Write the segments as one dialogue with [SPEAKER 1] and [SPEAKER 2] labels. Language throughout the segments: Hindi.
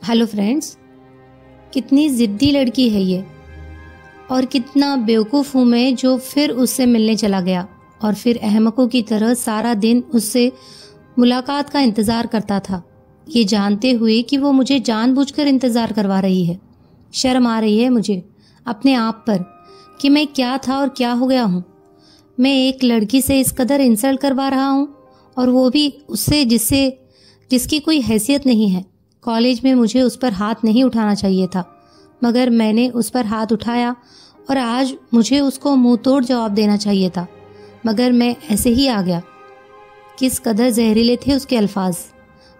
[SPEAKER 1] हेलो फ्रेंड्स, कितनी ज़िद्दी लड़की है ये और कितना बेवकूफ़ हूँ मैं जो फिर उससे मिलने चला गया और फिर अहमकों की तरह सारा दिन उससे मुलाकात का इंतज़ार करता था, ये जानते हुए कि वो मुझे जानबूझकर इंतज़ार करवा रही है। शर्म आ रही है मुझे अपने आप पर कि मैं क्या था और क्या हो गया हूँ। मैं एक लड़की से इस कदर इंसल्ट करवा रहा हूँ और वो भी उससे जिसकी कोई हैसियत नहीं है। कॉलेज में मुझे उस पर हाथ नहीं उठाना चाहिए था, मगर मैंने उस पर हाथ उठाया और आज मुझे उसको मुंह तोड़ जवाब देना चाहिए था, मगर मैं ऐसे ही आ गया। किस कदर जहरीले थे उसके अल्फाज।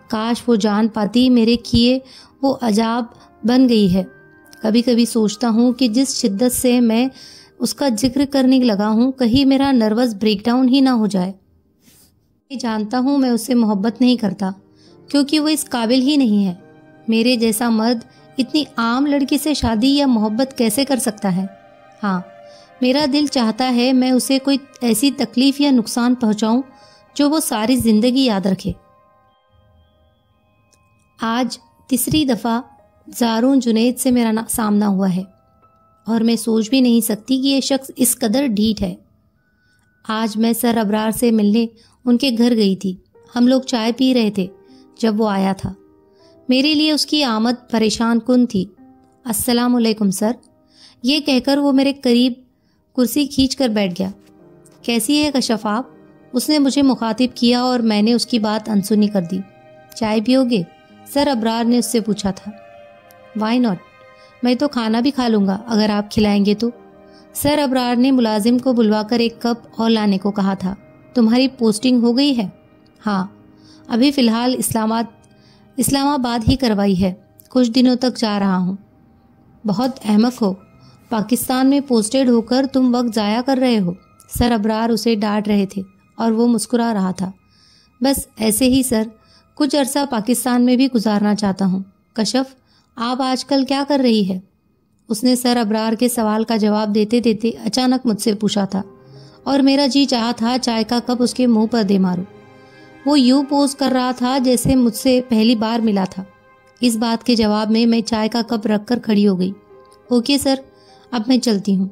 [SPEAKER 1] काश वो जान पाती मेरे किए वो अजाब बन गई है। कभी कभी सोचता हूँ कि जिस शिद्दत से मैं उसका जिक्र करने लगा हूँ, कहीं मेरा नर्वस ब्रेकडाउन ही ना हो जाए। मैं जानता हूँ मैं उससे मोहब्बत नहीं करता, क्योंकि वो इस काबिल ही नहीं है। मेरे जैसा मर्द इतनी आम लड़की से शादी या मोहब्बत कैसे कर सकता है। हाँ, मेरा दिल चाहता है मैं उसे कोई ऐसी तकलीफ या नुकसान पहुंचाऊं जो वो सारी जिंदगी याद रखे। आज तीसरी दफ़ा ज़ारून जुनैद से मेरा सामना हुआ है और मैं सोच भी नहीं सकती कि ये शख्स इस कदर ढीठ है। आज मैं सर अबरार से मिलने उनके घर गई थी। हम लोग चाय पी रहे थे जब वो आया था। मेरे लिए उसकी आमद परेशान कुन थी। अस्सलाम वालेकुम सर, ये कहकर वो मेरे करीब कुर्सी खींच कर बैठ गया। कैसी है कशफ आप? उसने मुझे मुखातिब किया और मैंने उसकी बात अनसुनी कर दी। चाय पियोगे? सर अबरार ने उससे पूछा था। वाई नॉट, मैं तो खाना भी खा लूँगा अगर आप खिलाएंगे तो। सर अबरार ने मुलाजिम को बुलवाकर एक कप और लाने को कहा था। तुम्हारी पोस्टिंग हो गई है? हाँ, अभी फ़िलहाल इस्लामाबाद ही करवाई है। कुछ दिनों तक जा रहा हूँ। बहुत अहमक हो, पाकिस्तान में पोस्टेड होकर तुम वक्त ज़ाया कर रहे हो। सर अबरार उसे डांट रहे थे और वो मुस्कुरा रहा था। बस ऐसे ही सर, कुछ अरसा पाकिस्तान में भी गुजारना चाहता हूँ। कशफ, आप आजकल क्या कर रही है? उसने सर अबरार के सवाल का जवाब देते देते अचानक मुझसे पूछा था और मेरा जी चाहा था चाय का कप उसके मुंह पर दे मारूं। वो यूं पोज कर रहा था जैसे मुझसे पहली बार मिला था। इस बात के जवाब में मैं चाय का कप रखकर खड़ी हो गई। ओके सर, अब मैं चलती हूँ।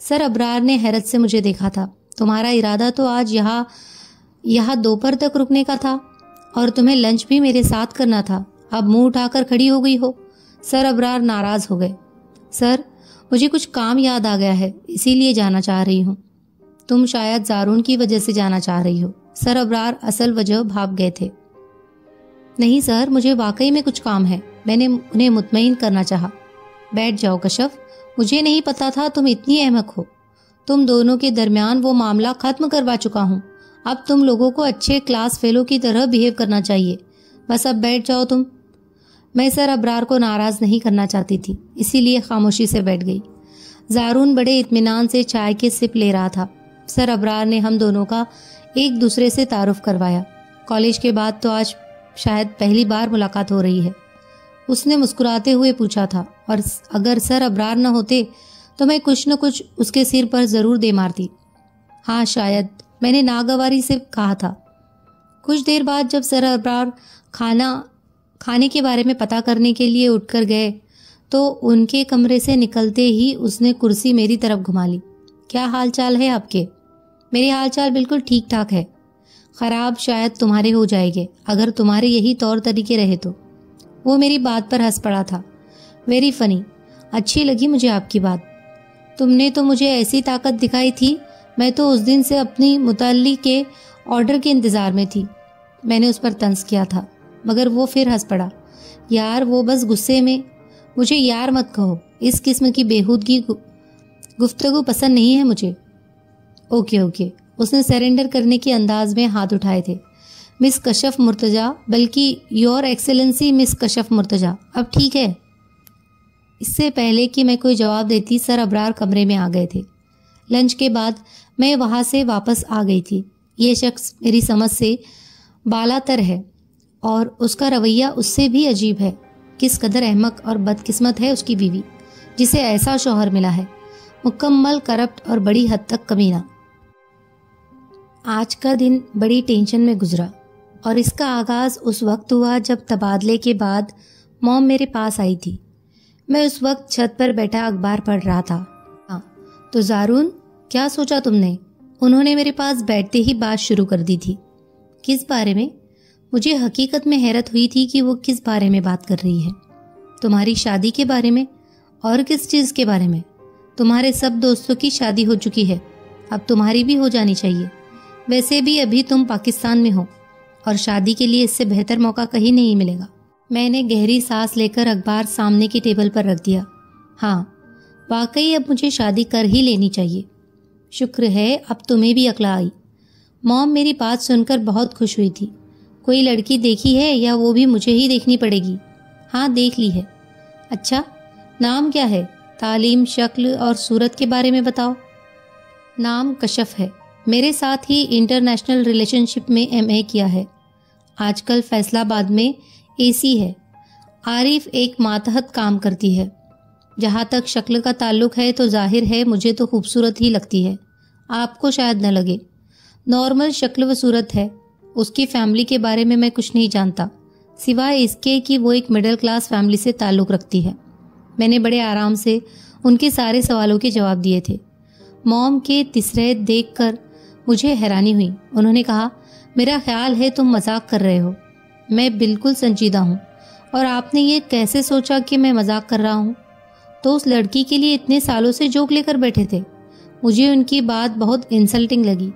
[SPEAKER 1] सर अबरार ने हैरत से मुझे देखा था। तुम्हारा इरादा तो आज यहाँ दोपहर तक रुकने का था और तुम्हें लंच भी मेरे साथ करना था। अब मुंह उठाकर खड़ी हो गई हो। सर अबरार नाराज हो गए। सर, मुझे कुछ काम याद आ गया है, इसीलिए जाना चाह रही हूँ। तुम शायद ज़ारून की वजह से जाना चाह रही हो। सर अबरार असल वजह भाप गए थे। नहीं सर, मुझे वाकई में कुछ काम है। मैंने उन्हें मुतमईन करना चाहा। बैठ जाओ कशफ, मुझे नहीं पता था तुम इतनी अहमक हो। तुम दोनों के दरमियान वो मामला खत्म करवा चुका हूँ। अब तुम लोगों को अच्छे क्लास फेलो की तरह बिहेव करना चाहिए। बस अब बैठ जाओ तुम। मैं सर अबरार को नाराज नहीं करना चाहती थी, इसीलिए खामोशी से बैठ गई। ज़ारून बड़े इत्मीनान से चाय के सिप ले रहा था। सर अबरार ने हम दोनों का एक दूसरे से तारुफ करवाया। कॉलेज के बाद तो आज शायद पहली बार मुलाकात हो रही है। उसने मुस्कुराते हुए पूछा था, और अगर सर अबरार न होते तो मैं कुछ न कुछ उसके सिर पर ज़रूर दे मारती। हाँ शायद, मैंने नागवारी से कहा था। कुछ देर बाद जब सर अबरार खाने के बारे में पता करने के लिए उठकर गए तो उनके कमरे से निकलते ही उसने कुर्सी मेरी तरफ घुमा ली। क्या हाल चाल है आपके? मेरे हाल चाल बिल्कुल ठीक ठाक है। ख़राब शायद तुम्हारे हो जाएंगे अगर तुम्हारे यही तौर तरीके रहे तो। वो मेरी बात पर हंस पड़ा था। वेरी फनी, अच्छी लगी मुझे आपकी बात। तुमने तो मुझे ऐसी ताकत दिखाई थी, मैं तो उस दिन से अपनी मुतल्ली के ऑर्डर के इंतज़ार में थी। मैंने उस पर तंज किया था, मगर वो फिर हंस पड़ा। यार, वो बस गुस्से में। मुझे यार मत कहो, इस किस्म की बेहूदगी गुफ्तगू पसंद नहीं है मुझे। ओके, उसने सरेंडर करने के अंदाज में हाथ उठाए थे। मिस कशफ मुर्तजा, बल्कि your excellency miss Kashaf Murtaza, अब ठीक है। इससे पहले कि मैं कोई जवाब देती सर अबरार कमरे में आ गए थे। लंच के बाद मैं वहाँ से वापस आ गई थी। ये शख्स मेरी समझ से बालातर है और उसका रवैया उससे भी अजीब है। किस कदर अहमक और बदकिस्मत है उसकी बीवी, जिसे ऐसा शौहर मिला है। मुकम्मल करप्ट और बड़ी हद तक कमीना। आज का दिन बड़ी टेंशन में गुजरा और इसका आगाज़ उस वक्त हुआ जब तबादले के बाद मॉम मेरे पास आई थी। मैं उस वक्त छत पर बैठा अखबार पढ़ रहा था। हाँ, तो ज़ारून, क्या सोचा तुमने? उन्होंने मेरे पास बैठते ही बात शुरू कर दी थी। किस बारे में? मुझे हकीकत में हैरत हुई थी कि वो किस बारे में बात कर रही है। तुम्हारी शादी के बारे में? और किस चीज़ के बारे में? तुम्हारे सब दोस्तों की शादी हो चुकी है, अब तुम्हारी भी हो जानी चाहिए। वैसे भी अभी तुम पाकिस्तान में हो और शादी के लिए इससे बेहतर मौका कहीं नहीं मिलेगा। मैंने गहरी सांस लेकर अखबार सामने की टेबल पर रख दिया। हाँ, वाकई अब मुझे शादी कर ही लेनी चाहिए। शुक्र है अब तुम्हें भी अक्ल आई। मॉम मेरी बात सुनकर बहुत खुश हुई थी। कोई लड़की देखी है या वो भी मुझे ही देखनी पड़ेगी? हाँ, देख ली है। अच्छा, नाम क्या है? तालीम, शक्ल और सूरत के बारे में बताओ। नाम कशफ है। मेरे साथ ही इंटरनेशनल रिलेशनशिप में MA किया है। आजकल फैसलाबाद में AC है। आरिफ एक मातहत काम करती है। जहाँ तक शक्ल का ताल्लुक है तो जाहिर है मुझे तो खूबसूरत ही लगती है। आपको शायद न लगे। नॉर्मल शक्ल व सूरत है। उसकी फैमिली के बारे में मैं कुछ नहीं जानता, सिवाय इसके कि वो एक मिडिल क्लास फैमिली से ताल्लुक़ रखती है। मैंने बड़े आराम से उनके सारे सवालों के जवाब दिए थे। मॉम के तिसरे देखकर मुझे हैरानी हुई। उन्होंने कहा, मेरा ख्याल है तुम मजाक कर रहे हो। मैं बिल्कुल संजीदा हूँ। और आपने ये कैसे सोचा कि मैं मजाक कर रहा हूँ? तो उस लड़की के लिए इतने सालों से जोक लेकर बैठे थे। मुझे उनकी बात बहुत इंसल्टिंग लगी।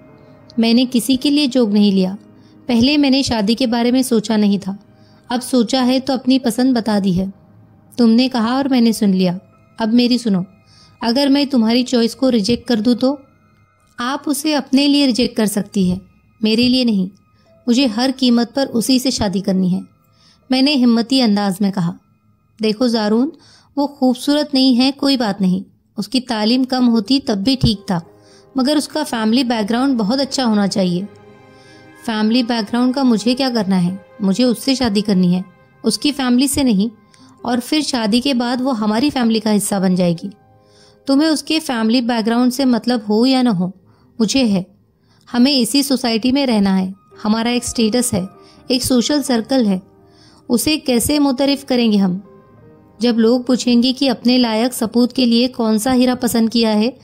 [SPEAKER 1] मैंने किसी के लिए जोक नहीं लिया। पहले मैंने शादी के बारे में सोचा नहीं था, अब सोचा है तो अपनी पसंद बता दी है। तुमने कहा और मैंने सुन लिया। अब मेरी सुनो। अगर मैं तुम्हारी चॉइस को रिजेक्ट कर दूँ तो? आप उसे अपने लिए रिजेक्ट कर सकती है, मेरे लिए नहीं। मुझे हर कीमत पर उसी से शादी करनी है। मैंने हिम्मती अंदाज में कहा। देखो ज़ारून, वो खूबसूरत नहीं है, कोई बात नहीं। उसकी तालीम कम होती तब भी ठीक था, मगर उसका फैमिली बैकग्राउंड बहुत अच्छा होना चाहिए। फैमिली बैकग्राउंड का मुझे क्या करना है? मुझे उससे शादी करनी है, उसकी फैमिली से नहीं। और फिर शादी के बाद वो हमारी फैमिली का हिस्सा बन जाएगी। तुम्हें उसके फैमिली बैकग्राउंड से मतलब हो या ना हो, मुझे है। हमें इसी सोसाइटी में रहना है। हमारा एक स्टेटस है, एक सोशल सर्कल है। उसे कैसे मुतरिफ करेंगे हम? जब लोग पूछेंगे कि अपने लायक सपूत के लिए कौन सा हीरा पसंद किया है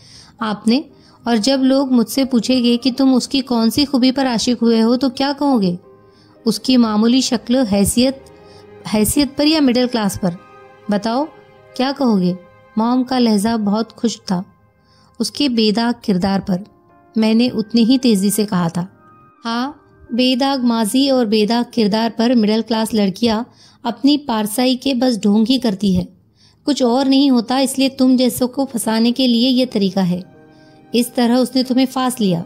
[SPEAKER 1] आपने, और जब लोग मुझसे पूछेंगे कि तुम उसकी कौन सी खूबी पर आशिक हुए हो, तो क्या कहोगे? उसकी मामूली शक्ल, हैसियत पर या मिडिल क्लास पर? बताओ, क्या कहोगे? मॉम का लहजा बहुत खुश था। उसके बेदाग किरदार पर। मैंने उतनी ही तेजी से कहा था। हाँ, बेदाग माजी और बेदाग किरदार पर मिडिल क्लास लड़कियां अपनी पारसाई के बस ढोंग ही करती है, कुछ और नहीं होता। इसलिए तुम जैसों को फंसाने के लिए ये तरीका है। इस तरह उसने तुम्हें फांस लिया।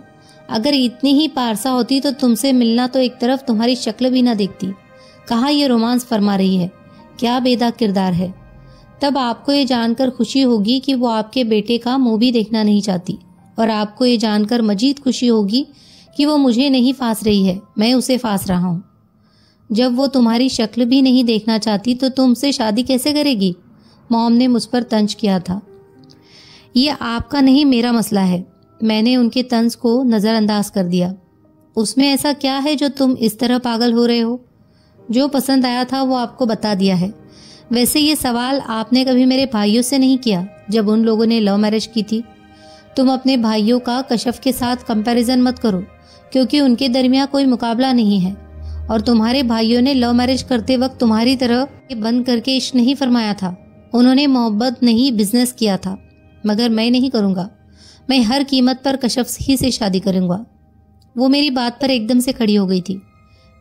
[SPEAKER 1] अगर इतनी ही पारसा होती तो तुमसे मिलना तो एक तरफ तुम्हारी शक्ल भी ना देखती। कहाँ ये रोमांस फरमा रही है? क्या बेदाग किरदार है? तब आपको ये जानकर खुशी होगी कि वो आपके बेटे का मुंह भी देखना नहीं चाहती, और आपको ये जानकर मजीद खुशी होगी कि वो मुझे नहीं फांस रही है, मैं उसे फांस रहा हूँ। जब वो तुम्हारी शक्ल भी नहीं देखना चाहती तो तुमसे शादी कैसे करेगी? मॉम ने मुझ पर तंज किया था। ये आपका नहीं, मेरा मसला है। मैंने उनके तंज को नज़रअंदाज कर दिया। उसमें ऐसा क्या है जो तुम इस तरह पागल हो रहे हो? जो पसंद आया था वो आपको बता दिया है। वैसे ये सवाल आपने कभी मेरे भाइयों से नहीं किया जब उन लोगों ने लव मैरिज की थी। तुम अपने भाइयों का कशफ के साथ कंपैरिजन मत करो, क्योंकि उनके दरमियान कोई मुकाबला नहीं है। और तुम्हारे भाइयों ने लव मैरिज करते वक्त तुम्हारी तरह बंद करके इश्क नहीं फरमाया था। उन्होंने मोहब्बत नहीं, बिजनेस किया था। मगर मैं नहीं करूँगा। मैं हर कीमत पर कशफ ही से शादी करूँगा। वो मेरी बात पर एकदम से खड़ी हो गई थी।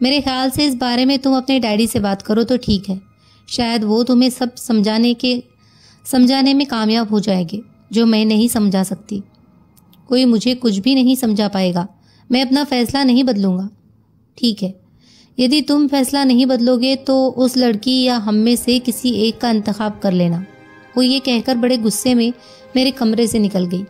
[SPEAKER 1] मेरे ख्याल से इस बारे में तुम अपने डैडी से बात करो तो ठीक है। शायद वो तुम्हें सब समझाने में कामयाब हो जाएंगे, जो मैं नहीं समझा सकती। कोई मुझे कुछ भी नहीं समझा पाएगा। मैं अपना फैसला नहीं बदलूंगा। ठीक है, यदि तुम फैसला नहीं बदलोगे तो उस लड़की या हम में से किसी एक का इंतखाब कर लेना। वो ये कहकर बड़े गुस्से में मेरे कमरे से निकल गई।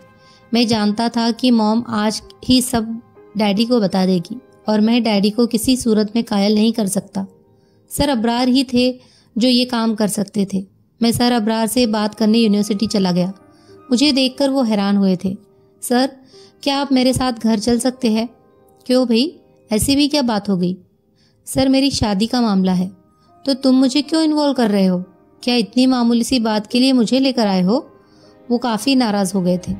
[SPEAKER 1] मैं जानता था कि मॉम आज ही सब डैडी को बता देगी, और मैं डैडी को किसी सूरत में कायल नहीं कर सकता। सर अबरार ही थे जो ये काम कर सकते थे। मैं सर अबरार से बात करने यूनिवर्सिटी चला गया। मुझे देखकर वो हैरान हुए थे। सर, क्या आप मेरे साथ घर चल सकते हैं? क्यों भाई, ऐसी भी क्या बात हो गई? सर, मेरी शादी का मामला है। तो तुम मुझे क्यों इन्वॉल्व कर रहे हो? क्या इतनी मामूली सी बात के लिए मुझे लेकर आए हो? वो काफ़ी नाराज़ हो गए थे।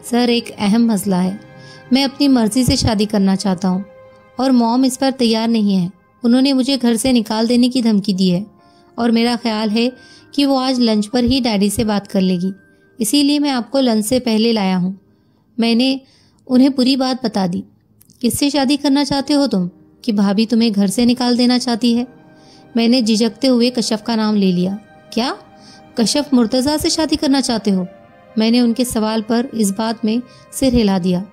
[SPEAKER 1] सर, एक अहम मसला है। मैं अपनी मर्जी से शादी करना चाहता हूँ और मॉम इस पर तैयार नहीं है। उन्होंने मुझे घर से निकाल देने की धमकी दी है और मेरा ख्याल है कि वो आज लंच पर ही डैडी से बात कर लेगी। इसीलिए मैं आपको लंच से पहले लाया हूँ। मैंने उन्हें पूरी बात बता दी। किससे शादी करना चाहते हो तुम कि भाभी तुम्हें घर से निकाल देना चाहती है? मैंने झिझकते हुए कशफ का नाम ले लिया। क्या कशफ मुर्तज़ा से शादी करना चाहते हो? मैंने उनके सवाल पर इस बात में सिर हिला दिया।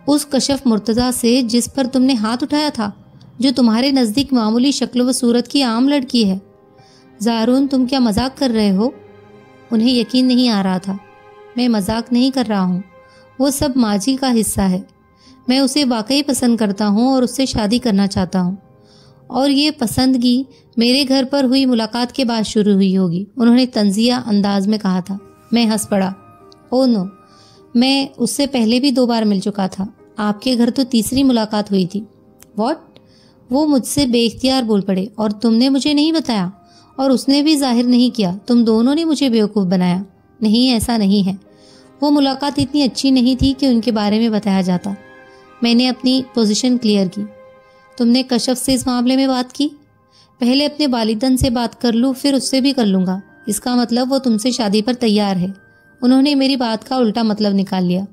[SPEAKER 1] उस कशफ मुर्तज़ा से जिस पर तुमने हाथ उठाया था, जो तुम्हारे नज़दीक मामूली शक्ल व सूरत की आम लड़की है। ज़ारून, तुम क्या मजाक कर रहे हो? उन्हें यकीन नहीं आ रहा था। मैं मजाक नहीं कर रहा हूँ, वो सब माजी का हिस्सा है। मैं उसे वाकई पसंद करता हूँ और उससे शादी करना चाहता हूँ। और ये पसंदगी मेरे घर पर हुई मुलाकात के बाद शुरू हुई होगी, उन्होंने तंजिया अंदाज में कहा था। मैं हंस पड़ा। ओह नो, मैं उससे पहले भी 2 बार मिल चुका था। आपके घर तो तीसरी मुलाकात हुई थी। व्हाट? वो मुझसे बेइख्तियार बोल पड़े। और तुमने मुझे नहीं बताया? और उसने भी जाहिर नहीं किया। तुम दोनों ने मुझे बेवकूफ़ बनाया। नहीं, ऐसा नहीं है। वो मुलाकात इतनी अच्छी नहीं थी कि उनके बारे में बताया जाता। मैंने अपनी पोजीशन क्लियर की। तुमने कशफ से इस मामले में बात की? पहले अपने वालिदन से बात कर लूँ, फिर उससे भी कर लूँगा। इसका मतलब वो तुमसे शादी पर तैयार है। उन्होंने मेरी बात का उल्टा मतलब निकाल लिया।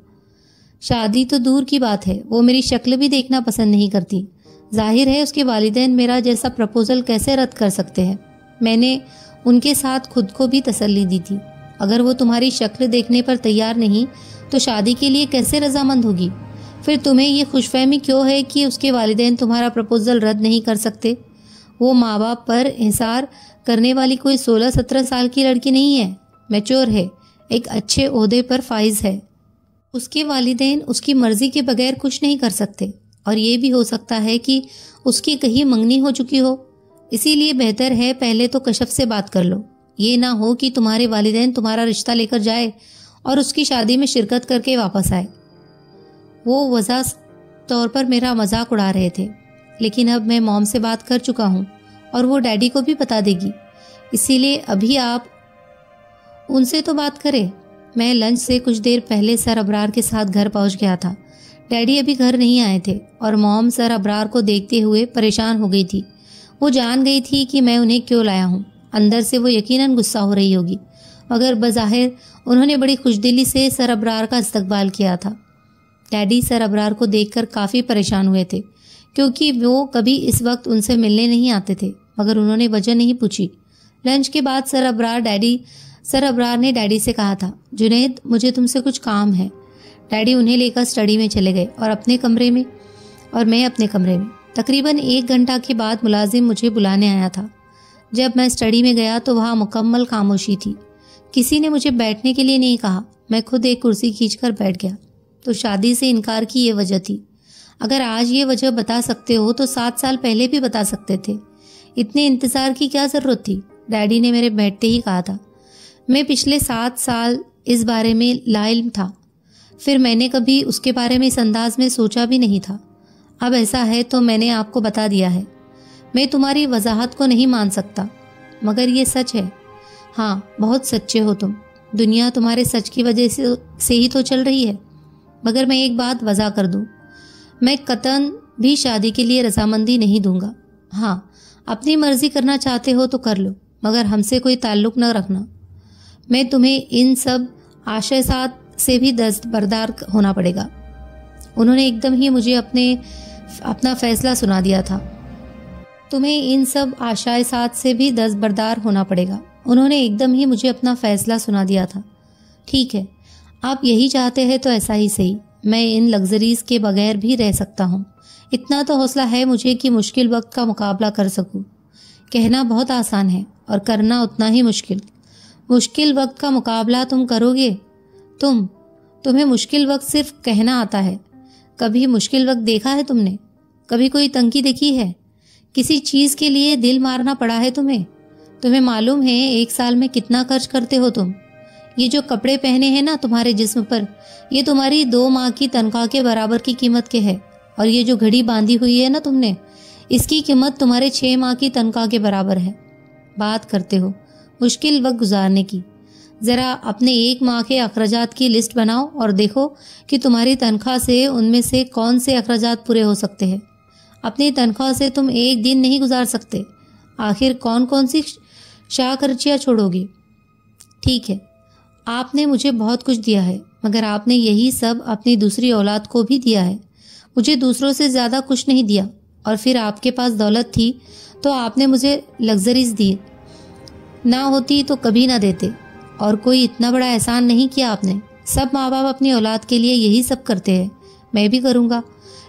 [SPEAKER 1] शादी तो दूर की बात है, वो मेरी शक्ल भी देखना पसंद नहीं करती। जाहिर है उसके वालिदैन मेरा जैसा प्रपोजल कैसे रद्द कर सकते हैं। मैंने उनके साथ खुद को भी तसल्ली दी थी। अगर वो तुम्हारी शक्ल देखने पर तैयार नहीं तो शादी के लिए कैसे रजामंद होगी? फिर तुम्हें ये खुशफहमी क्यों है कि उसके वालिदैन तुम्हारा प्रपोजल रद्द नहीं कर सकते? वो माँ बाप पर इंसार करने वाली कोई 16-17 साल की लड़की नहीं है। मैच्योर है, एक अच्छे ओहदे पर फाइज है। उसके वालिदैन उसकी मर्जी के बगैर कुछ नहीं कर सकते। और ये भी हो सकता है कि उसकी कहीं मंगनी हो चुकी हो। इसीलिए बेहतर है पहले तो कशफ से बात कर लो। ये ना हो कि तुम्हारे वालिदैन तुम्हारा रिश्ता लेकर जाए और उसकी शादी में शिरकत करके वापस आए। वो वजह तौर पर मेरा मजाक उड़ा रहे थे, लेकिन अब मैं मॉम से बात कर चुका हूँ और वो डैडी को भी बता देगी। इसीलिए अभी आप उनसे तो बात करें। मैं लंच से कुछ देर पहले सर अबरार के साथ घर पहुंच गया था। डैडी अभी घर नहीं आए थे और मॉम सर अबरार को देखते हुए परेशान हो गई थी। वो जान गई थी कि मैं उन्हें क्यों लाया हूँ। अंदर से वो यकीनन गुस्सा हो रही होगी, मगर बज़ाहिर उन्होंने बड़ी खुशदिली से सर अबरार का इस्तकबाल किया था। डैडी सर अबरार को देखकर काफ़ी परेशान हुए थे, क्योंकि वो कभी इस वक्त उनसे मिलने नहीं आते थे, मगर उन्होंने वजह नहीं पूछी। लंच के बाद सर अबरार ने डैडी से कहा था, जुनैद, मुझे तुमसे कुछ काम है। डैडी उन्हें लेकर स्टडी में चले गए और मैं अपने कमरे में। तकरीबन 1 घंटा के बाद मुलाजिम मुझे बुलाने आया था। जब मैं स्टडी में गया तो वहाँ मुकम्मल खामोशी थी। किसी ने मुझे बैठने के लिए नहीं कहा। मैं खुद एक कुर्सी खींचकर बैठ गया। तो शादी से इनकार की ये वजह थी। अगर आज ये वजह बता सकते हो तो 7 साल पहले भी बता सकते थे। इतने इंतज़ार की क्या ज़रूरत थी? डैडी ने मेरे बैठते ही कहा था। मैं पिछले 7 साल इस बारे में लाइल्म था। फिर मैंने कभी उसके बारे में इस अंदाज में सोचा भी नहीं था। अब ऐसा है तो मैंने आपको बता दिया है। मैं तुम्हारी वजाहत को नहीं मान सकता, मगर ये सच है। हाँ, बहुत सच्चे हो तुम। दुनिया तुम्हारे सच की वजह से ही तो चल रही है। मगर मैं एक बात वजह कर दूं, मैं कतन भी शादी के लिए रजामंदी नहीं दूंगा। हाँ, अपनी मर्जी करना चाहते हो तो कर लो, मगर हमसे कोई ताल्लुक न रखना। मैं तुम्हें इन सब आशयसात से भी दस्तबरदार होना पड़ेगा। उन्होंने एकदम ही मुझे अपना फैसला सुना दिया था। तुम्हें इन सब आशयसात से भी दस्तबरदार होना पड़ेगा। उन्होंने एकदम ही मुझे अपना फैसला सुना दिया था। ठीक है, आप यही चाहते हैं तो ऐसा ही सही। मैं इन लग्जरीज के बगैर भी रह सकता हूँ। इतना तो हौसला है मुझे कि मुश्किल वक्त का मुकाबला कर सकूँ। कहना बहुत आसान है और करना उतना ही मुश्किल। मुश्किल वक्त का मुकाबला तुम करोगे? तुम्हें मुश्किल वक्त सिर्फ कहना आता है। कभी मुश्किल वक्त देखा है तुमने? कभी कोई तंगी देखी है? किसी चीज़ के लिए दिल मारना पड़ा है तुम्हें मालूम है 1 साल में कितना खर्च करते हो तुम? ये जो कपड़े पहने हैं ना तुम्हारे जिस्म पर, ये तुम्हारी 2 माह की तनख्वाह के बराबर की कीमत के है। और ये जो घड़ी बांधी हुई है ना तुमने, इसकी कीमत तुम्हारे 6 माह की तनख्वाह के बराबर है। बात करते हो मुश्किल वक्त गुजारने की। ज़रा अपने 1 माह के अखराजात की लिस्ट बनाओ और देखो कि तुम्हारी तनख्वाह से उनमें से कौन से अखराजात पूरे हो सकते हैं। अपनी तनख्वाह से तुम एक दिन नहीं गुजार सकते। आखिर कौन कौन सी शाह खर्चियाँ छोड़ोगी? ठीक है, आपने मुझे बहुत कुछ दिया है, मगर आपने यही सब अपनी दूसरी औलाद को भी दिया है। मुझे दूसरों से ज़्यादा कुछ नहीं दिया। और फिर आपके पास दौलत थी तो आपने मुझे लग्जरीज दी, ना होती तो कभी ना देते। और कोई इतना बड़ा एहसान नहीं किया आपने। सब माँ बाप अपनी औलाद के लिए यही सब करते हैं, मैं भी करूँगा।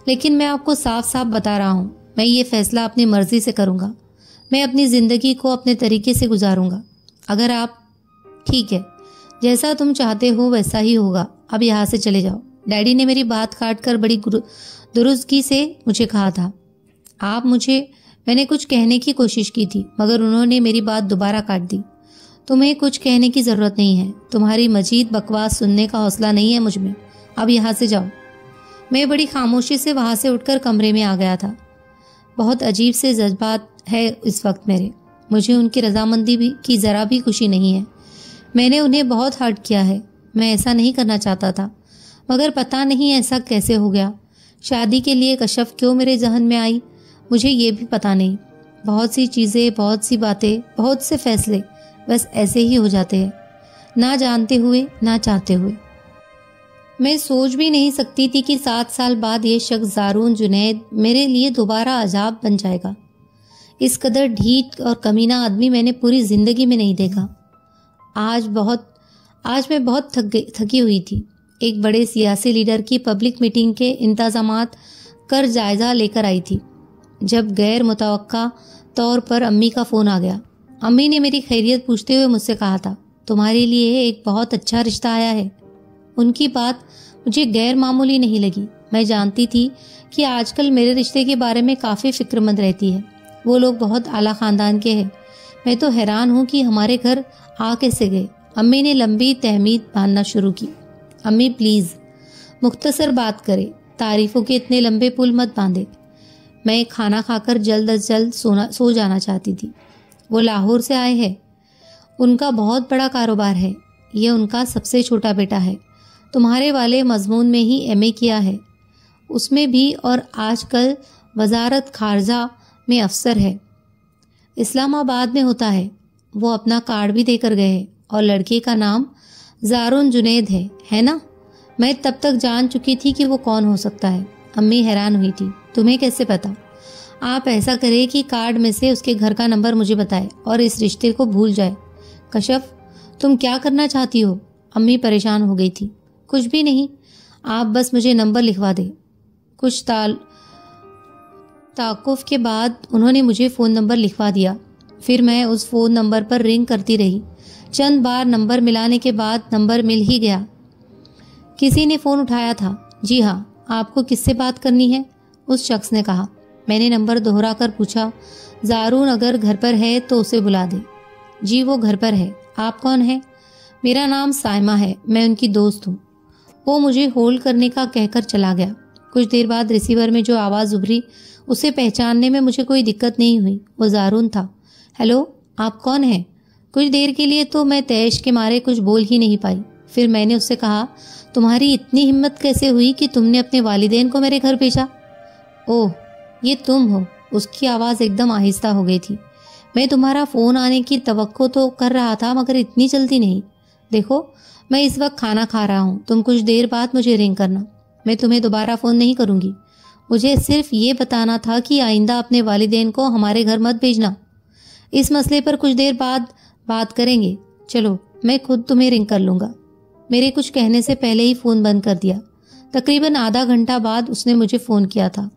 [SPEAKER 1] लेकिन मैं आपको साफ साफ बता रहा हूँ, मैं ये फैसला अपनी मर्जी से करूँगा। मैं अपनी ज़िंदगी को अपने तरीके से गुजारूँगा। अगर आप ठीक है, जैसा तुम चाहते हो वैसा ही होगा। अब यहाँ से चले जाओ। डैडी ने मेरी बात काट कर बड़ी दुरुस्तगी से मुझे कहा था। मैंने कुछ कहने की कोशिश की थी, मगर उन्होंने मेरी बात दोबारा काट दी। तुम्हें कुछ कहने की ज़रूरत नहीं है। तुम्हारी मजीद बकवास सुनने का हौसला नहीं है मुझ में। अब यहाँ से जाओ। मैं बड़ी खामोशी से वहाँ से उठकर कमरे में आ गया था। बहुत अजीब से जज्बात है इस वक्त मेरे। मुझे उनकी रजामंदी भी की ज़रा भी खुशी नहीं है। मैंने उन्हें बहुत हर्ट किया है। मैं ऐसा नहीं करना चाहता था, मगर पता नहीं ऐसा कैसे हो गया। शादी के लिए कशफ क्यों मेरे जहन में आई, मुझे ये भी पता नहीं। बहुत सी चीज़ें, बहुत सी बातें, बहुत से फैसले बस ऐसे ही हो जाते हैं, ना जानते हुए ना चाहते हुए। मैं सोच भी नहीं सकती थी कि 7 साल बाद ये शख्स ज़ारून जुनैद मेरे लिए दोबारा अजाब बन जाएगा। इस कदर ढीठ और कमीना आदमी मैंने पूरी ज़िंदगी में नहीं देखा। आज मैं बहुत थकी हुई थी। एक बड़े सियासी लीडर की पब्लिक मीटिंग के इंतज़ामात कर जायज़ा लेकर आई थी, जब गैर मुतवक्का तौर पर अम्मी का फ़ोन आ गया। अम्मी ने मेरी खैरियत पूछते हुए मुझसे कहा था, तुम्हारे लिए एक बहुत अच्छा रिश्ता आया है। उनकी बात मुझे गैर मामूली नहीं लगी। मैं जानती थी कि आजकल मेरे रिश्ते के बारे में काफ़ी फिक्रमंद रहती है। वो लोग बहुत आला ख़ानदान के हैं। मैं तो हैरान हूँ कि हमारे घर आ कैसे गए। अम्मी ने लंबी तहमीद बांधना शुरू की। अम्मी प्लीज़ मुख्तसर बात करें, तारीफ़ों के इतने लंबे पुल मत बांधे। मैं खाना खाकर जल्द अज जल्द सो जाना चाहती थी। वो लाहौर से आए हैं। उनका बहुत बड़ा कारोबार है। ये उनका सबसे छोटा बेटा है। तुम्हारे वाले मजमून में ही एमए किया है उसमें भी, और आजकल वजारत खारजा में अफसर है। इस्लामाबाद में होता है। वो अपना कार्ड भी देकर गए हैं, और लड़के का नाम ज़ारून जुनैद है ना? मैं तब तक जान चुकी थी कि वो कौन हो सकता है। अम्मी हैरान हुई थी। तुम्हें कैसे पता? आप ऐसा करें कि कार्ड में से उसके घर का नंबर मुझे बताए और इस रिश्ते को भूल जाए। कशफ, तुम क्या करना चाहती हो? अम्मी परेशान हो गई थी। कुछ भी नहीं, आप बस मुझे नंबर लिखवा दे। कुछ ताकुफ के बाद उन्होंने मुझे फ़ोन नंबर लिखवा दिया। फिर मैं उस फ़ोन नंबर पर रिंग करती रही। चंद बार नंबर मिलाने के बाद नंबर मिल ही गया। किसी ने फ़ोन उठाया था। जी हाँ, आपको किससे बात करनी है? उस शख्स ने कहा। मैंने नंबर दोहरा कर पूछा, ज़ारून अगर घर पर है तो उसे बुला दे। जी वो घर पर है। आप कौन हैं? मेरा नाम साइमा है, मैं उनकी दोस्त हूँ। वो मुझे होल्ड करने का कहकर चला गया। कुछ देर बाद रिसीवर में जो आवाज़ उभरी उसे पहचानने में मुझे कोई दिक्कत नहीं हुई। वो ज़ारून था। हेलो, आप कौन हैं? कुछ देर के लिए तो मैं तैश के मारे कुछ बोल ही नहीं पाई। फिर मैंने उससे कहा, तुम्हारी इतनी हिम्मत कैसे हुई कि तुमने अपने वालिदैन को मेरे घर भेजा? ओह, ये तुम हो। उसकी आवाज़ एकदम आहिस्ता हो गई थी। मैं तुम्हारा फ़ोन आने की तवक्को तो कर रहा था, मगर इतनी जल्दी नहीं। देखो, मैं इस वक्त खाना खा रहा हूँ। तुम कुछ देर बाद मुझे रिंग करना। मैं तुम्हें दोबारा फ़ोन नहीं करूँगी। मुझे सिर्फ ये बताना था कि आइंदा अपने वालिदैन को हमारे घर मत भेजना। इस मसले पर कुछ देर बाद बात करेंगे। चलो, मैं खुद तुम्हें रिंग कर लूँगा। मेरे कुछ कहने से पहले ही फ़ोन बंद कर दिया। तकरीबन आधा घंटा बाद उसने मुझे फ़ोन किया था।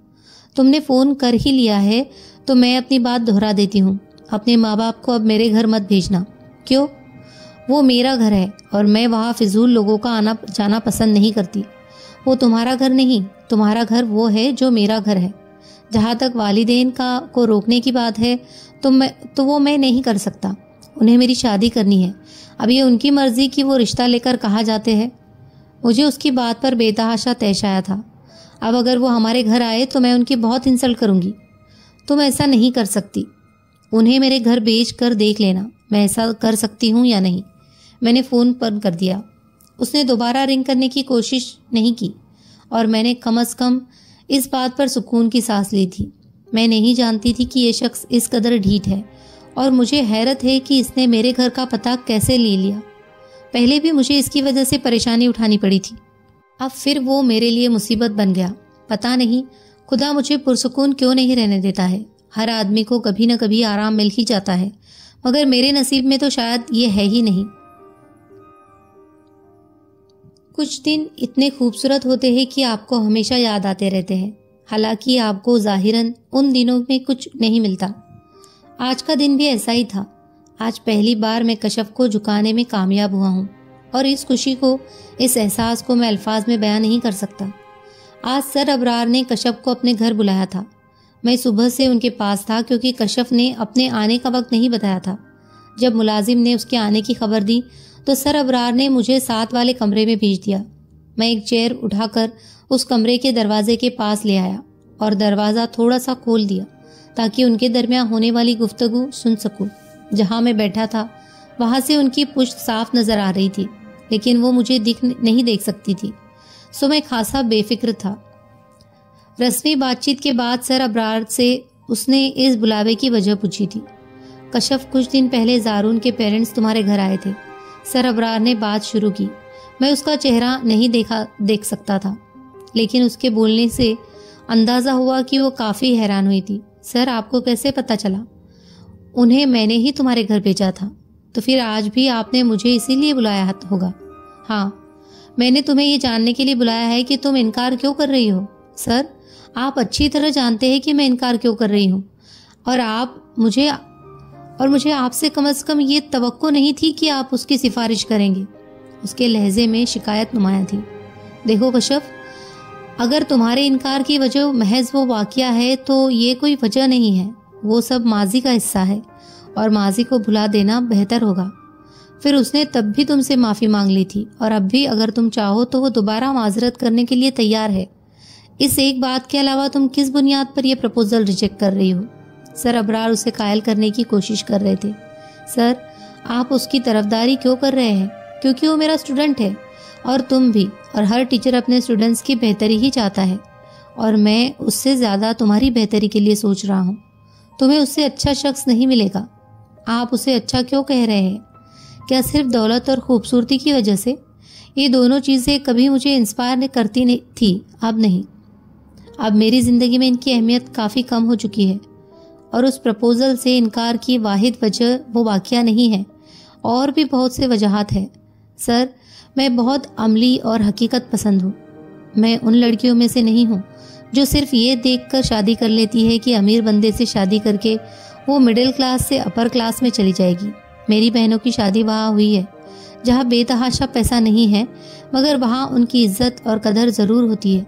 [SPEAKER 1] तुमने फ़ोन कर ही लिया है तो मैं अपनी बात दोहरा देती हूँ। अपने माँ बाप को अब मेरे घर मत भेजना। क्यों? वो मेरा घर है और मैं वहाँ फिजूल लोगों का आना जाना पसंद नहीं करती। वो तुम्हारा घर नहीं, तुम्हारा घर वो है जो मेरा घर है। जहाँ तक वालिदैन को रोकने की बात है तो वो मैं नहीं कर सकता। उन्हें मेरी शादी करनी है। अब ये उनकी मर्जी कि वो रिश्ता लेकर कहाँ जाते हैं। मुझे उसकी बात पर बेतहाशा तैश आया था। अब अगर वो हमारे घर आए तो मैं उनकी बहुत इंसल्ट करूँगी। तुम ऐसा नहीं कर सकती। उन्हें मेरे घर भेज कर देख लेना मैं ऐसा कर सकती हूँ या नहीं। मैंने फ़ोन बंद कर दिया। उसने दोबारा रिंग करने की कोशिश नहीं की और मैंने कम से कम इस बात पर सुकून की सांस ली थी। मैं नहीं जानती थी कि यह शख्स इस कदर ढीठ है और मुझे हैरत है कि इसने मेरे घर का पता कैसे ले लिया। पहले भी मुझे इसकी वजह से परेशानी उठानी पड़ी थी, अब फिर वो मेरे लिए मुसीबत बन गया। पता नहीं खुदा मुझे पुरसुकून क्यों नहीं रहने देता है। हर आदमी को कभी न कभी आराम मिल ही जाता है, मगर मेरे नसीब में तो शायद ये है ही नहीं। कुछ दिन इतने खूबसूरत होते हैं कि आपको हमेशा याद आते रहते हैं, हालांकि आपको जाहिरन उन दिनों में कुछ नहीं मिलता। आज का दिन भी ऐसा ही था। आज पहली बार मैं कशफ को झुकाने में कामयाब हुआ हूँ और इस खुशी को, इस एहसास को मैं अल्फाज में बयां नहीं कर सकता। आज सर अबरार ने कशफ को अपने घर बुलाया था। मैं सुबह से उनके पास था क्योंकि कशफ ने अपने आने का वक्त नहीं बताया था। जब मुलाजिम ने उसके आने की खबर दी तो सर अबरार ने मुझे साथ वाले कमरे में भेज दिया। मैं एक चेयर उठाकर उस कमरे के दरवाजे के पास ले आया और दरवाज़ा थोड़ा सा खोल दिया ताकि उनके दरमियान होने वाली गुफ्तगू सुन सकूं। जहां मैं बैठा था वहां से उनकी पुश्त साफ नजर आ रही थी, लेकिन वो मुझे नहीं देख सकती थी, सो मैं खासा बेफिक्र था। रस्मी बातचीत के बाद सर अबरार से उसने इस बुलावे की वजह पूछी थी। कशफ, कुछ दिन पहले जारून के पेरेंट्स तुम्हारे घर आए थे। सर अबरार ने बात शुरू की। मैं उसका चेहरा नहीं देख सकता था, लेकिन उसके बोलने से अंदाजा हुआ कि वो काफी हैरान हुई थी। सर, आपको कैसे पता चला? उन्हें मैंने ही तुम्हारे घर भेजा था। तो फिर आज भी आपने मुझे इसीलिए बुलाया होगा? हाँ, मैंने तुम्हें ये जानने के लिए बुलाया है कि तुम इनकार क्यों कर रही हो। सर, आप अच्छी तरह जानते हैं कि मैं इनकार क्यों कर रही हूँ और मुझे आपसे कम से कम ये तवक्को नहीं थी कि आप उसकी सिफारिश करेंगे। उसके लहजे में शिकायत नुमाया थी। देखो कशफ, अगर तुम्हारे इनकार की वजह महज वो वाकया है तो ये कोई वजह नहीं है। वो सब माजी का हिस्सा है और माजी को भुला देना बेहतर होगा। फिर उसने तब भी तुमसे माफ़ी मांग ली थी और अब भी अगर तुम चाहो तो वो दोबारा माजरत करने के लिए तैयार है। इस एक बात के अलावा तुम किस बुनियाद पर यह प्रपोजल रिजेक्ट कर रही हो? सर अबरार उसे कायल करने की कोशिश कर रहे थे। सर, आप उसकी तरफदारी क्यों कर रहे हैं? क्योंकि वो मेरा स्टूडेंट है और तुम भी, और हर टीचर अपने स्टूडेंट्स की बेहतरी ही चाहता है और मैं उससे ज़्यादा तुम्हारी बेहतरी के लिए सोच रहा हूँ। तुम्हें उससे अच्छा शख्स नहीं मिलेगा। आप उसे अच्छा क्यों कह रहे हैं? क्या सिर्फ दौलत और खूबसूरती की वजह से? ये दोनों चीज़ें कभी मुझे इंस्पायर करती नहीं थी, अब नहीं। अब मेरी ज़िंदगी में इनकी अहमियत काफ़ी कम हो चुकी है और उस प्रपोजल से इनकार की वाहिद वजह वो वाक़या नहीं है, और भी बहुत से वजहात हैं। सर, मैं बहुत अमली और हकीकत पसंद हूँ। मैं उन लड़कियों में से नहीं हूँ जो सिर्फ ये देखकर शादी कर लेती है कि अमीर बंदे से शादी करके वो मिडिल क्लास से अपर क्लास में चली जाएगी। मेरी बहनों की शादी वहाँ हुई है जहाँ बेतहाशा पैसा नहीं है, मगर वहाँ उनकी इज्जत और कदर ज़रूर होती है।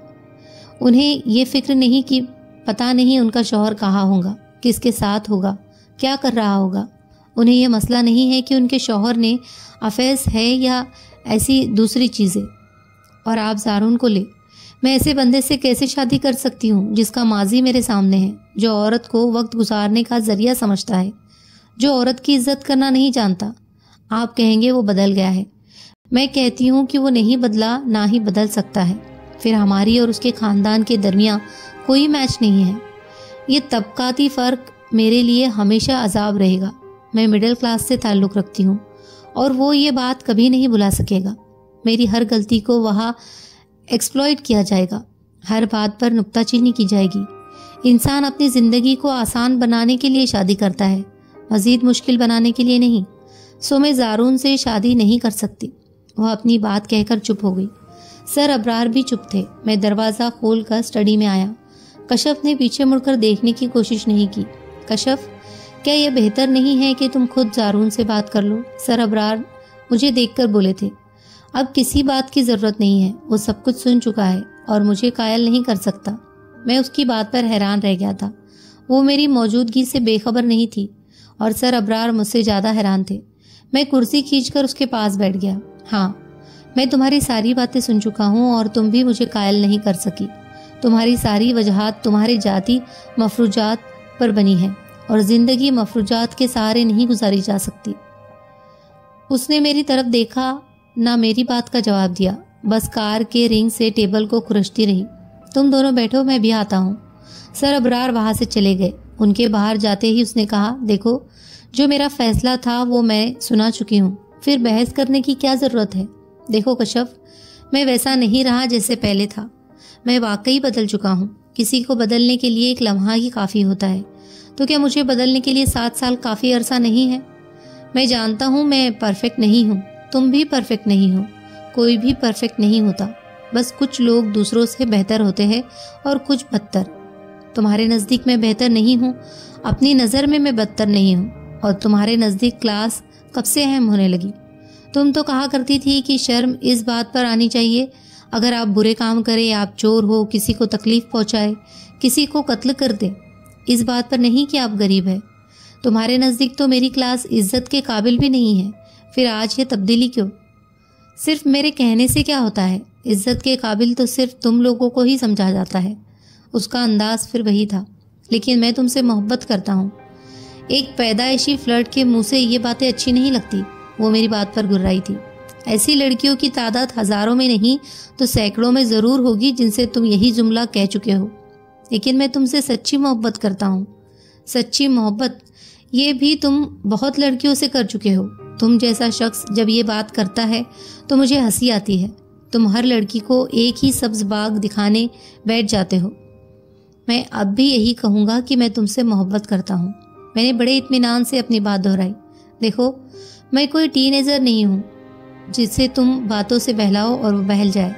[SPEAKER 1] उन्हें ये फिक्र नहीं कि पता नहीं उनका शौहर कहाँ होगा, किसके साथ होगा, क्या कर रहा होगा। उन्हें यह मसला नहीं है कि उनके शौहर ने अफेस है या ऐसी दूसरी चीज़ें। और आप जारून को ले, मैं ऐसे बंदे से कैसे शादी कर सकती हूँ जिसका माजी मेरे सामने है, जो औरत को वक्त गुजारने का जरिया समझता है, जो औरत की इज्जत करना नहीं जानता। आप कहेंगे वो बदल गया है। मैं कहती हूँ कि वो नहीं बदला, ना ही बदल सकता है। फिर हमारी और उसके खानदान के दरमियान कोई मैच नहीं है। ये तबकाती फ़र्क मेरे लिए हमेशा अजाब रहेगा। मैं मिडिल क्लास से ताल्लुक़ रखती हूँ और वो ये बात कभी नहीं भुला सकेगा। मेरी हर गलती को वहाँ एक्सप्लॉइट किया जाएगा, हर बात पर नुक्ताचीनी की जाएगी। इंसान अपनी ज़िंदगी को आसान बनाने के लिए शादी करता है, मज़ीद मुश्किल बनाने के लिए नहीं। सो मैं जारून से शादी नहीं कर सकती। वह अपनी बात कहकर चुप हो गई। सर अबरार भी चुप थे। मैं दरवाज़ा खोलकर स्टडी में आया। कशफ ने पीछे मुड़कर देखने की कोशिश नहीं की। कशफ, क्या यह बेहतर नहीं है कि तुम खुद जारून से बात कर लो? सर अबरार मुझे देखकर बोले थे। अब किसी बात की ज़रूरत नहीं है, वो सब कुछ सुन चुका है और मुझे कायल नहीं कर सकता। मैं उसकी बात पर हैरान रह गया था। वो मेरी मौजूदगी से बेखबर नहीं थी और सर अबरार मुझसे ज़्यादा हैरान थे। मैं कुर्सी खींचकर उसके पास बैठ गया। हाँ, मैं तुम्हारी सारी बातें सुन चुका हूँ और तुम भी मुझे कायल नहीं कर सकी। तुम्हारी सारी वजहात, तुम्हारे जाती मफरूजात पर बनी है और जिंदगी मफरूजात के सहारे नहीं गुजारी जा सकती। उसने मेरी तरफ देखा, ना मेरी बात का जवाब दिया, बस कार के रिंग से टेबल को खुरचती रही। तुम दोनों बैठो, मैं भी आता हूँ। सर अबरार वहां से चले गए। उनके बाहर जाते ही उसने कहा, देखो, जो मेरा फैसला था वो मैं सुना चुकी हूँ, फिर बहस करने की क्या जरूरत है। देखो कश्यप, मैं वैसा नहीं रहा जैसे पहले था। मैं वाकई बदल चुका हूँ। किसी को बदलने के लिए एक लम्हा ही काफी होता है, तो क्या मुझे बदलने के लिए 7 साल काफी अरसा नहीं है? मैं जानता हूँ मैं परफेक्ट नहीं हूँ, तुम भी परफेक्ट नहीं हो, कोई भी परफेक्ट नहीं होता। बस कुछ लोग दूसरों से बेहतर होते हैं और कुछ बदतर। तुम्हारे नज़दीक मैं बेहतर नहीं हूँ, अपनी नज़र में मैं बदतर नहीं हूँ, और तुम्हारे नज़दीक क्लास कब से अहम होने लगी। तुम तो कहा करती थी कि शर्म इस बात पर आनी चाहिए अगर आप बुरे काम करें, आप चोर हो, किसी को तकलीफ पहुंचाए, किसी को कत्ल कर दे, इस बात पर नहीं कि आप गरीब है। तुम्हारे नज़दीक तो मेरी क्लास इज्जत के काबिल भी नहीं है, फिर आज ये तब्दीली क्यों? सिर्फ मेरे कहने से क्या होता है? इज्जत के काबिल तो सिर्फ तुम लोगों को ही समझा जाता है। उसका अंदाज फिर वही था। लेकिन मैं तुमसे मोहब्बत करता हूँ। एक पैदाइशी फ्लर्ट के मुंह से ये बातें अच्छी नहीं लगती। वो मेरी बात पर गुर्राई थी। ऐसी लड़कियों की तादाद हजारों में नहीं तो सैकड़ों में जरूर होगी जिनसे तुम यही जुमला कह चुके हो। लेकिन मैं तुमसे सच्ची मोहब्बत करता हूँ। सच्ची मोहब्बत ये भी तुम बहुत लड़कियों से कर चुके हो। तुम जैसा शख्स जब ये बात करता है तो मुझे हंसी आती है। तुम हर लड़की को एक ही सब्ज बाग दिखाने बैठ जाते हो। मैं अब भी यही कहूँगा कि मैं तुमसे मोहब्बत करता हूँ। मैंने बड़े इत्मीनान से अपनी बात दोहराई। देखो, मैं कोई टीनेजर नहीं हूँ जिससे तुम बातों से बहलाओ और वो बहल जाए।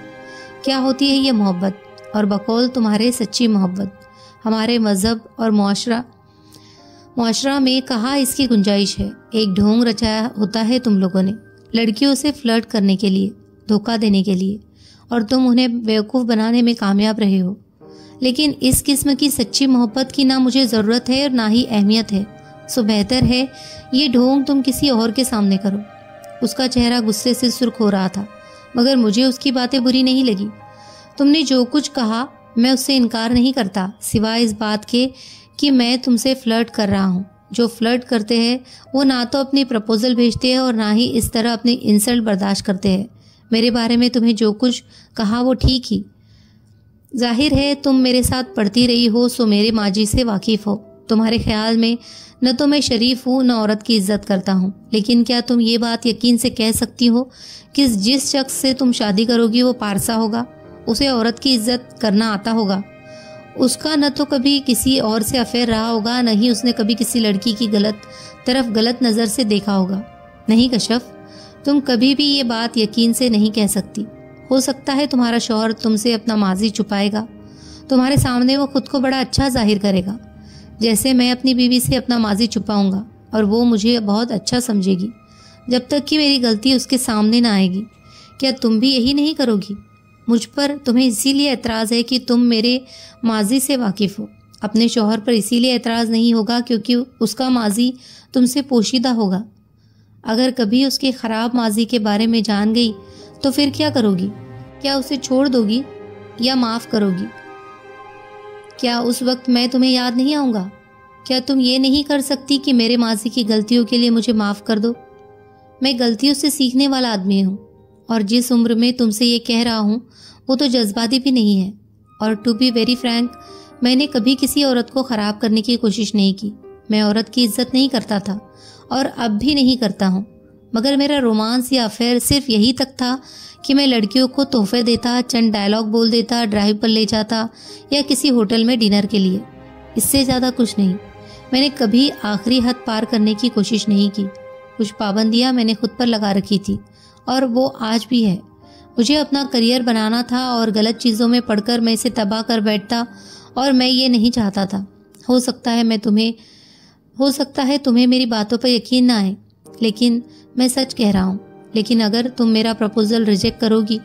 [SPEAKER 1] क्या होती है ये मोहब्बत? और बकौल तुम्हारे सच्ची मोहब्बत। हमारे मज़हब और मुआशरा में कहाँ इसकी गुंजाइश है? एक ढोंग रचाया होता है तुम लोगों ने लड़कियों से फ्लर्ट करने के लिए, धोखा देने के लिए, और तुम उन्हें बेवकूफ़ बनाने में कामयाब रहे हो। लेकिन इस किस्म की सच्ची मोहब्बत की ना मुझे ज़रूरत है और ना ही अहमियत है। सो बेहतर है ये ढोंग तुम किसी और के सामने करो। उसका चेहरा गुस्से से सुर्ख हो रहा था, मगर मुझे उसकी बातें बुरी नहीं लगी। तुमने जो कुछ कहा मैं उससे इनकार नहीं करता, सिवाय इस बात के कि मैं तुमसे फ्लर्ट कर रहा हूँ। जो फ्लर्ट करते हैं वो ना तो अपनी प्रपोजल भेजते हैं और ना ही इस तरह अपनी इंसल्ट बर्दाश्त करते हैं। मेरे बारे में तुम्हें जो कुछ कहा वो ठीक ही। जाहिर है तुम मेरे साथ पढ़ती रही हो, सो मेरे माजी से वाकिफ हो। तुम्हारे ख्याल में न तो मैं शरीफ हूँ न औरत की इज्जत करता हूँ। लेकिन क्या तुम ये बात यकीन से कह सकती हो कि जिस शख्स से तुम शादी करोगी वो पारसा होगा, उसे औरत की इज्जत करना आता होगा, उसका न तो कभी किसी और से अफेयर रहा होगा, न ही उसने कभी किसी लड़की की गलत नज़र से देखा होगा? नहीं कश्यप, तुम कभी भी ये बात यकीन से नहीं कह सकती। हो सकता है तुम्हारा शौहर तुमसे अपना माजी छुपाएगा। तुम्हारे सामने वो खुद को बड़ा अच्छा जाहिर करेगा, जैसे मैं अपनी बीवी से अपना माजी छुपाऊंगा, और वो मुझे बहुत अच्छा समझेगी जब तक कि मेरी गलती उसके सामने ना आएगी। क्या तुम भी यही नहीं करोगी? मुझ पर तुम्हें इसीलिए एतराज़ है कि तुम मेरे माजी से वाकिफ़ हो। अपने शौहर पर इसीलिए एतराज़ नहीं होगा क्योंकि उसका माजी तुमसे पोशीदा होगा। अगर कभी उसके ख़राब माजी के बारे में जान गई तो फिर क्या करोगी? क्या उसे छोड़ दोगी या माफ़ करोगी? क्या उस वक्त मैं तुम्हें याद नहीं आऊँगा? क्या तुम ये नहीं कर सकती कि मेरे माजी की गलतियों के लिए मुझे माफ़ कर दो? मैं गलतियों से सीखने वाला आदमी हूँ, और जिस उम्र में तुमसे ये कह रहा हूँ वो तो जज्बाती भी नहीं है। और टू बी वेरी फ्रैंक, मैंने कभी किसी औरत को ख़राब करने की कोशिश नहीं की। मैं औरत की इज्जत नहीं करता था और अब भी नहीं करता हूँ, मगर मेरा रोमांस या अफेयर सिर्फ यही तक था कि मैं लड़कियों को तोहफे देता, चंद डायलॉग बोल देता, ड्राइव पर ले जाता या किसी होटल में डिनर के लिए। इससे ज़्यादा कुछ नहीं। मैंने कभी आखिरी हद पार करने की कोशिश नहीं की। कुछ पाबंदियाँ मैंने खुद पर लगा रखी थी और वो आज भी है। मुझे अपना करियर बनाना था और गलत चीज़ों में पढ़कर मैं इसे तबाह कर बैठता, और मैं ये नहीं चाहता था। हो सकता है तुम्हें मेरी बातों पर यकीन ना आए, लेकिन मैं सच कह रहा हूँ। लेकिन अगर तुम मेरा प्रपोजल रिजेक्ट करोगी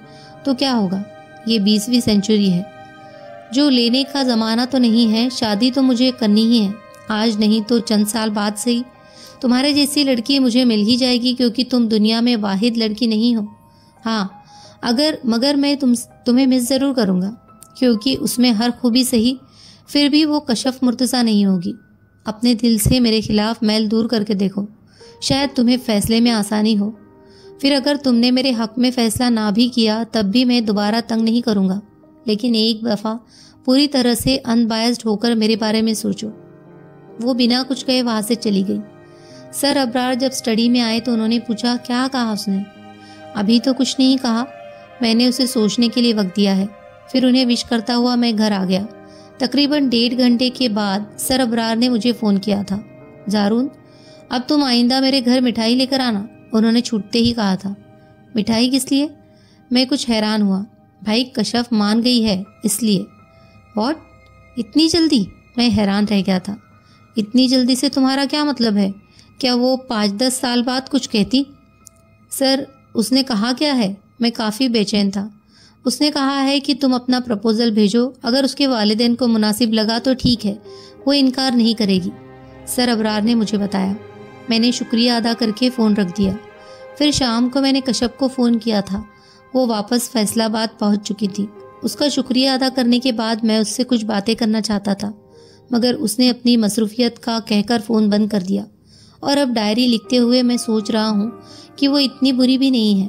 [SPEAKER 1] तो क्या होगा? ये 20वीं सेंचुरी है, जो लेने का ज़माना तो नहीं है। शादी तो मुझे करनी ही है, आज नहीं तो चंद साल बाद से ही। तुम्हारे जैसी लड़की मुझे मिल ही जाएगी, क्योंकि तुम दुनिया में वाहिद लड़की नहीं हो। हाँ, मगर मैं तुम्हें मिस ज़रूर करूँगा, क्योंकि उसमें हर खूबी सही, फिर भी वो कशफ मुर्तज़ा नहीं होगी। अपने दिल से मेरे खिलाफ मैल दूर करके देखो, शायद तुम्हें फैसले में आसानी हो। फिर अगर तुमने मेरे हक में फैसला ना भी किया तब भी मैं दोबारा तंग नहीं करूँगा, लेकिन एक दफ़ा पूरी तरह से अनबायस्ड होकर मेरे बारे में सोचो। वो बिना कुछ कहे वहाँ से चली गई। सर अबरार जब स्टडी में आए तो उन्होंने पूछा, क्या कहा उसने? अभी तो कुछ नहीं कहा, मैंने उसे सोचने के लिए वक्त दिया है। फिर उन्हें विश करता हुआ मैं घर आ गया। तकरीबन 1.5 घंटे के बाद सर अबरार ने मुझे फ़ोन किया था। जारून, अब तुम आइंदा मेरे घर मिठाई लेकर आना, उन्होंने छूटते ही कहा था। मिठाई किस लिए? मैं कुछ हैरान हुआ। भाई कशफ मान गई है इसलिए। व्हाट? इतनी जल्दी? मैं हैरान रह गया था। इतनी जल्दी से तुम्हारा क्या मतलब है? क्या वो 5-10 साल बाद कुछ कहती? सर उसने कहा क्या है? मैं काफ़ी बेचैन था। उसने कहा है कि तुम अपना प्रपोज़ल भेजो, अगर उसके वालिदैन को मुनासिब लगा तो ठीक है, वो इनकार नहीं करेगी, सर अबरार ने मुझे बताया। मैंने शुक्रिया अदा करके फ़ोन रख दिया। फिर शाम को मैंने कश्यप को फ़ोन किया था। वो वापस फैसलाबाद पहुंच चुकी थी। उसका शुक्रिया अदा करने के बाद मैं उससे कुछ बातें करना चाहता था, मगर उसने अपनी मसरूफियत का कहकर फ़ोन बंद कर दिया। और अब डायरी लिखते हुए मैं सोच रहा हूँ कि वो इतनी बुरी भी नहीं है।